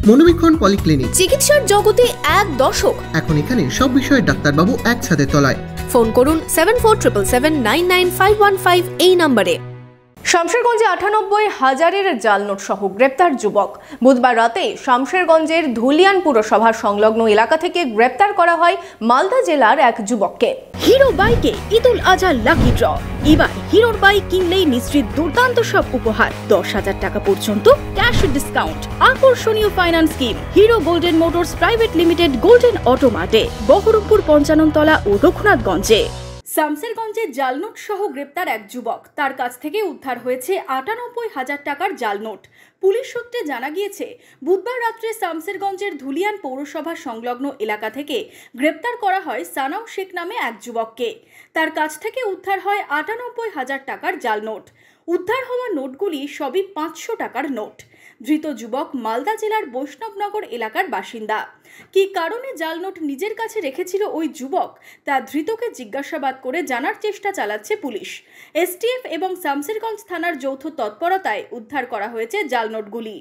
মনোবীক্ষণ polyclinic, চিকিৎসার জগতে এক দশক। এখন এখানে সব বিষয়ে ডাক্তারবাবু এক ছাদের তলায়। ফোন করুন 7477799515 এই নম্বরে। শামশেরগঞ্জে ৯৮,০০০-এর জাল নোট সহ গ্রেপ্তার যুবক। বুধবার রাতে শামশেরগঞ্জের ধুলিয়ান পুরসভার সংলগ্ন এলাকা থেকে গ্রেপ্তার করা হয় মালদা জেলার এক যুবককে। হিরো বাইকে ঈদুল আজহা লাকি ড্র। এবার হিরোর বাইক কিনলেই নিশ্চিত দুর্দান্ত সব উপহার, ১০,০০০ টাকা পর্যন্ত ক্যাশ ডিসকাউন্ট, আকর্ষণীয় finance scheme. Hero Golden Motors private limited, Golden অটোমার্টে, বহরমপুর, পঞ্চাননতলা ও রঘুনাথগঞ্জে। শামশেরগঞ্জে জালনোট সহ গ্রেপ্তার এক যুবক। তার কাছ থেকে উদ্ধার হয়েছে ৯৮,০০০ টাকার জালনোট। পুলিশ সূত্রে জানা গিয়েছে, বুধবার রাত্রে শামশেরগঞ্জের ধুলিয়ান পৌরসভা সংলগ্ন এলাকা থেকে গ্রেপ্তার করা হয় সানাউ শেখ নামে এক যুবককে। তার কাছ থেকে উদ্ধার হয় ৯৮,০০০ টাকার জালনোট। উদ্ধার হওয়া নোটগুলি সবই ৫০০ টাকার নোট। ধৃত যুবক মালদা জেলার বৈষ্ণবনগর এলাকার বাসিন্দা। কী কারণে জাল নোট নিজের কাছে রেখেছিল ওই যুবক, তা ধৃতকে জিজ্ঞাসাবাদ করে জানার চেষ্টা চালাচ্ছে পুলিশ। এসটিএফ এবং শামশেরগঞ্জ থানার যৌথ তৎপরতায় উদ্ধার করা হয়েছে জাল নোটগুলি।